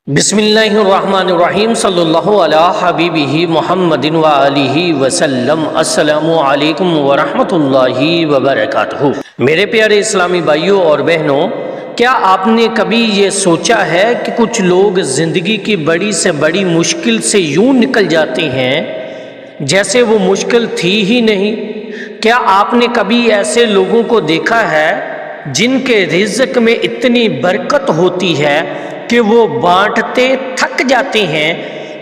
بسم اللہ الرحمن الرحیم صلی اللہ علی حبیبہ محمد وآلہ وسلم۔ السلام علیکم ورحمۃ اللہ وبرکاتہ۔ میرے پیارے اسلامی بھائیوں اور بہنوں، کیا آپ نے کبھی یہ سوچا ہے کہ کچھ لوگ زندگی کی بڑی سے بڑی مشکل سے یوں نکل جاتے ہیں جیسے وہ مشکل تھی ہی نہیں؟ کیا آپ نے کبھی ایسے لوگوں کو دیکھا ہے جن کے رزق میں اتنی برکت ہوتی ہے کہ وہ بانٹتے تھک جاتے ہیں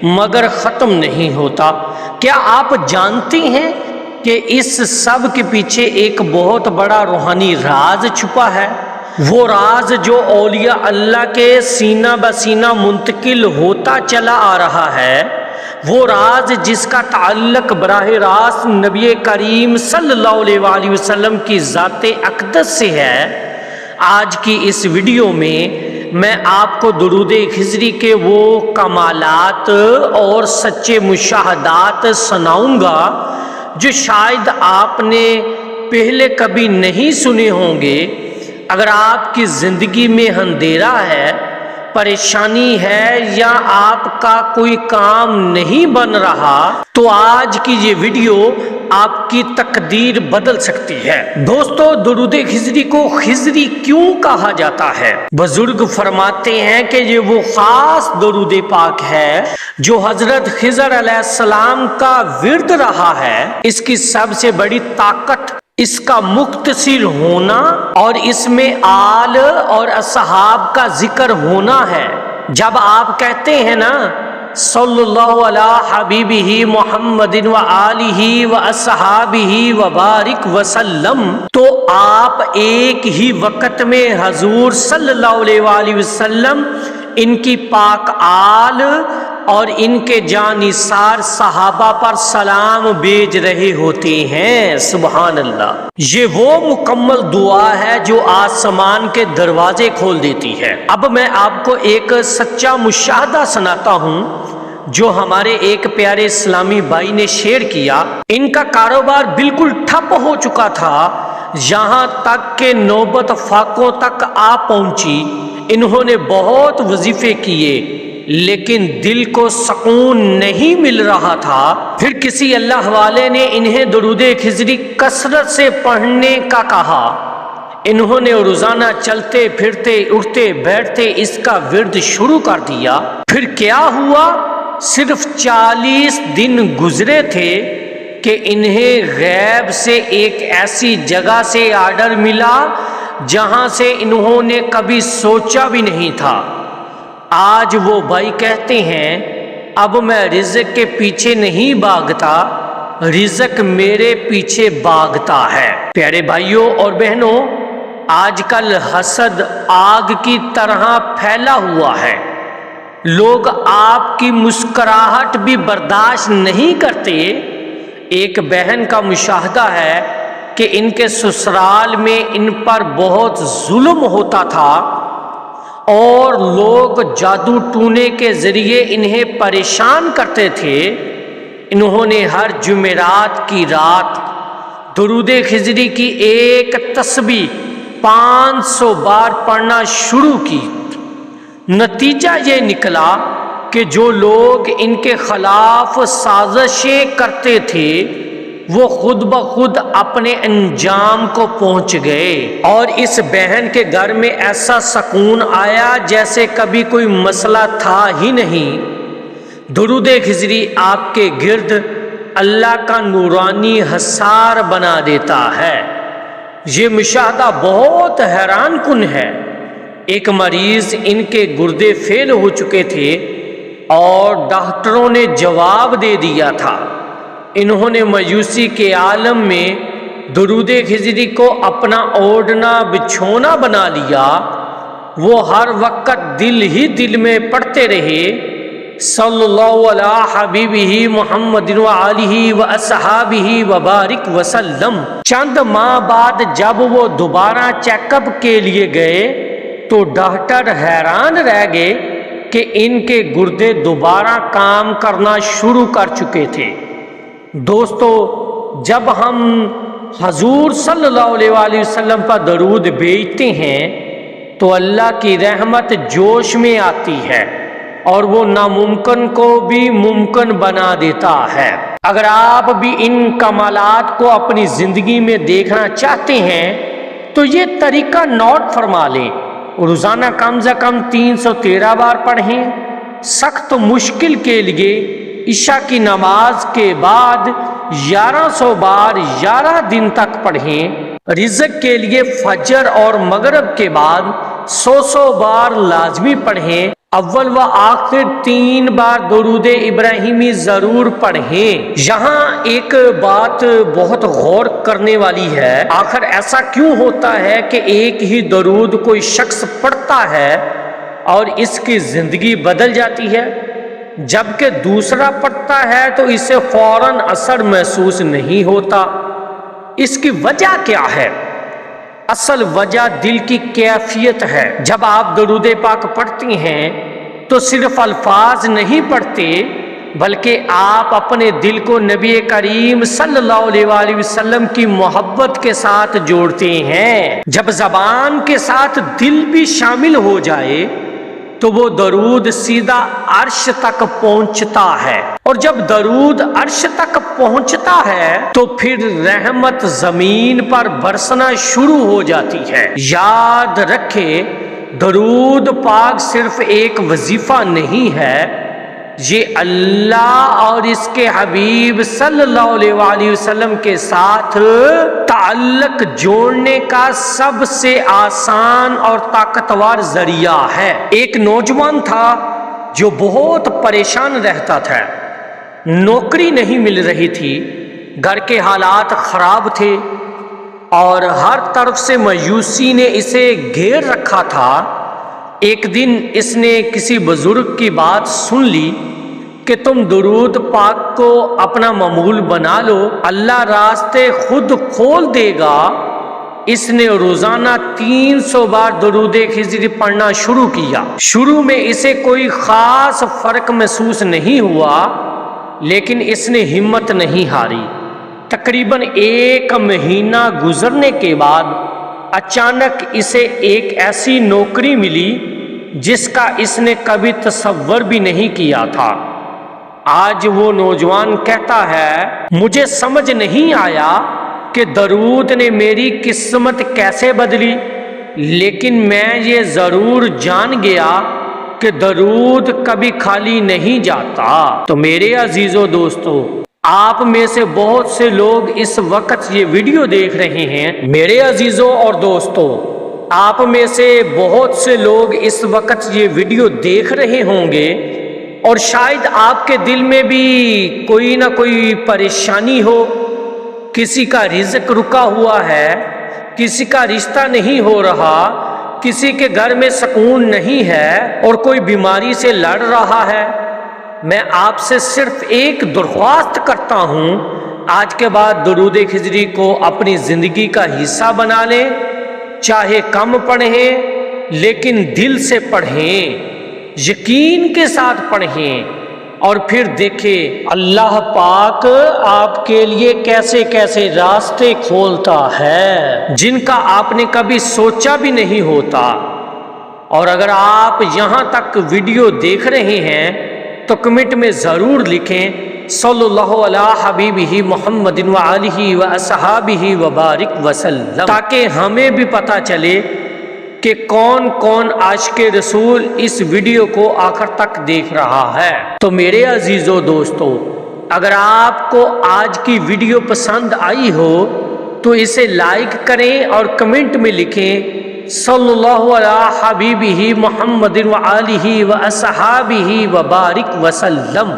مگر ختم نہیں ہوتا؟ کیا آپ جانتے ہیں کہ اس سب کے پیچھے ایک بہت بڑا روحانی راز چھپا ہے؟ وہ راز جو اولیاء اللہ کے سینہ بہ سینہ منتقل ہوتا چلا آ رہا ہے، وہ راز جس کا تعلق براہ راست نبی کریم صلی اللہ علیہ وآلہ وسلم کی ذات اقدس سے ہے۔ آج کی اس ویڈیو میں آپ کو درود خضری کے وہ کمالات اور سچے مشاہدات سناؤں گا جو شاید آپ نے پہلے کبھی نہیں سنے ہوں گے۔ اگر آپ کی زندگی میں اندھیرا ہے، پریشانی ہے یا آپ کا کوئی کام نہیں بن رہا تو آج کی یہ ویڈیو آپ کی تقدیر بدل سکتی ہے۔ دوستو، درود خضری کو خضری کیوں کہا جاتا ہے؟ بزرگ فرماتے ہیں کہ یہ وہ خاص درود پاک ہے جو حضرت خضر علیہ السلام کا ورد رہا ہے۔ اس کی سب سے بڑی طاقت اس کا مختصر ہونا اور اس میں آل اور اصحاب کا ذکر ہونا ہے۔ جب آپ کہتے ہیں نا صلی اللہ علی حبیبہ محمد وآلہ واصحابہ وبارک وسلم، تو آپ ایک ہی وقت میں حضور صلی اللہ علیہ وآلہ وسلم، ان کی پاک آل اور ان کے جانثار صحابہ پر سلام بھیج رہے ہوتے ہیں۔ سبحان اللہ! یہ وہ مکمل دعا ہے جو آسمان کے دروازے کھول دیتی ہے۔ اب میں آپ کو ایک سچا مشاہدہ سناتا ہوں جو ہمارے ایک پیارے اسلامی بھائی نے شیئر کیا۔ ان کا کاروبار بالکل ٹھپ ہو چکا تھا، یہاں تک کہ نوبت فاقوں تک آ پہنچی۔ انہوں نے بہت وظیفے کیے لیکن دل کو سکون نہیں مل رہا تھا۔ پھر کسی اللہ والے نے انہیں درود خضری کثرت سے پڑھنے کا کہا۔ انہوں نے روزانہ چلتے پھرتے اٹھتے بیٹھتے اس کا ورد شروع کر دیا۔ پھر کیا ہوا؟ صرف 40 دن گزرے تھے کہ انہیں غیب سے ایک ایسی جگہ سے آرڈر ملا جہاں سے انہوں نے کبھی سوچا بھی نہیں تھا۔ آج وہ بھائی کہتے ہیں، اب میں رزق کے پیچھے نہیں بھاگتا، رزق میرے پیچھے بھاگتا ہے۔ پیارے بھائیوں اور بہنوں، آج کل حسد آگ کی طرح پھیلا ہوا ہے۔ لوگ آپ کی مسکراہٹ بھی برداشت نہیں کرتے۔ ایک بہن کا مشاہدہ ہے کہ ان کے سسرال میں ان پر بہت ظلم ہوتا تھا اور لوگ جادو ٹونے کے ذریعے انہیں پریشان کرتے تھے۔ انہوں نے ہر جمعرات کی رات درود خضری کی ایک تسبیح 500 بار پڑھنا شروع کی۔ نتیجہ یہ نکلا کہ جو لوگ ان کے خلاف سازشیں کرتے تھے وہ خود بخود اپنے انجام کو پہنچ گئے، اور اس بہن کے گھر میں ایسا سکون آیا جیسے کبھی کوئی مسئلہ تھا ہی نہیں۔ درود خضری آپ کے گرد اللہ کا نورانی حصار بنا دیتا ہے۔ یہ مشاہدہ بہت حیران کن ہے۔ ایک مریض، ان کے گردے فیل ہو چکے تھے اور ڈاکٹروں نے جواب دے دیا تھا۔ انہوں نے مایوسی کے عالم میں درود خضری کو اپنا اوڑھنا بچھونا بنا لیا۔ وہ ہر وقت دل ہی دل میں پڑھتے رہے، صلی اللہ علی حبیبہ محمد وآلہ واصحابہ وبارک وسلم۔ چند ماہ بعد جب وہ دوبارہ چیک اپ کے لیے گئے تو ڈاکٹر حیران رہ گئے کہ ان کے گردے دوبارہ کام کرنا شروع کر چکے تھے۔ دوستو، جب ہم حضور صلی اللہ علیہ وآلہ وسلم پر درود بھیجتے ہیں تو اللہ کی رحمت جوش میں آتی ہے۔ اور وہ ناممکن کو بھی ممکن بنا دیتا ہے۔ اگر آپ بھی ان کمالات کو اپنی زندگی میں دیکھنا چاہتے ہیں تو یہ طریقہ نوٹ فرما لیں، روزانہ کم سے کم 313 بار پڑھیں۔ سخت مشکل کے لیے عشاء کی نماز کے بعد 1100 بار 11 دن تک پڑھیں۔ رزق کے لیے فجر اور مغرب کے بعد 100 بار لازمی پڑھیں۔ اول و آخر 3 بار درود ابراہیمی ضرور پڑھیں۔ یہاں ایک بات بہت غور کرنے والی ہے، آخر ایسا کیوں ہوتا ہے کہ ایک ہی درود کوئی شخص پڑھتا ہے اور اس کی زندگی بدل جاتی ہے، جبکہ دوسرا پڑھتا ہے تو اسے فوراً اثر محسوس نہیں ہوتا؟ اس کی وجہ کیا ہے؟ اصل وجہ دل کی کیفیت ہے۔ جب آپ درود پاک پڑھتے ہیں تو صرف الفاظ نہیں پڑھتے، بلکہ آپ اپنے دل کو نبی کریم صلی اللہ علیہ وآلہ وسلم کی محبت کے ساتھ جوڑتے ہیں۔ جب زبان کے ساتھ دل بھی شامل ہو جائے تو وہ درود سیدھا عرش تک پہنچتا ہے، اور جب درود عرش تک پہنچتا ہے تو پھر رحمت زمین پر برسنا شروع ہو جاتی ہے۔ یاد رکھے، درود پاک صرف ایک وظیفہ نہیں ہے، یہ اللہ اور اس کے حبیب صلی اللہ علیہ وآلہ وسلم کے ساتھ تعلق جوڑنے کا سب سے آسان اور طاقتور ذریعہ ہے۔ ایک نوجوان تھا جو بہت پریشان رہتا تھا، نوکری نہیں مل رہی تھی، گھر کے حالات خراب تھے اور ہر طرف سے مایوسی نے اسے گھیر رکھا تھا۔ ایک دن اس نے کسی بزرگ کی بات سن لی کہ تم درود پاک کو اپنا معمول بنا لو، اللہ راستے خود کھول دے گا۔ اس نے روزانہ 300 بار درود خضر پڑھنا شروع کیا۔ شروع میں اسے کوئی خاص فرق محسوس نہیں ہوا، لیکن اس نے ہمت نہیں ہاری۔ تقریباً 1 مہینہ گزرنے کے بعد اچانک اسے ایک ایسی نوکری ملی جس کا اس نے کبھی تصور بھی نہیں کیا تھا۔ آج وہ نوجوان کہتا ہے، مجھے سمجھ نہیں آیا کہ درود نے میری قسمت کیسے بدلی، لیکن میں یہ ضرور جان گیا کہ درود کبھی خالی نہیں جاتا۔ تو میرے عزیزو دوستو، آپ میں سے بہت سے لوگ اس وقت یہ ویڈیو دیکھ رہے ہیں۔ میرے عزیزو اور دوستو، آپ میں سے بہت سے لوگ اس وقت یہ ویڈیو دیکھ رہے ہوں گے اور شاید آپ کے دل میں بھی کوئی نہ کوئی پریشانی ہو، کسی کا رزق رکا ہوا ہے، کسی کا رشتہ نہیں ہو رہا، کسی کے گھر میں سکون نہیں ہے اور کوئی بیماری سے لڑ رہا ہے۔ میں آپ سے صرف ایک درخواست کرتا ہوں، آج کے بعد درود خضری کو اپنی زندگی کا حصہ بنا لیں، چاہے کم پڑھیں لیکن دل سے پڑھیں، یقین کے ساتھ پڑھیں، اور پھر دیکھیں اللہ پاک آپ کے لیے کیسے کیسے راستے کھولتا ہے جن کا آپ نے کبھی سوچا بھی نہیں ہوتا۔ اور اگر آپ یہاں تک ویڈیو دیکھ رہے ہیں تو کمنٹ میں ضرور لکھیں صلی اللہ علیہ حبیبہ محمد وآلہ وصحابہ وبارک وسلم، تاکہ ہمیں بھی پتہ چلے کہ کون کون عاشق رسول اس ویڈیو کو آخر تک دیکھ رہا ہے۔ تو میرے عزیزو دوستو، اگر آپ کو آج کی ویڈیو پسند آئی ہو تو اسے لائک کریں اور کمنٹ میں لکھیں صلی اللہ علیہ حبیبہ محمد وآلہ وصحابہ وبارک وسلم۔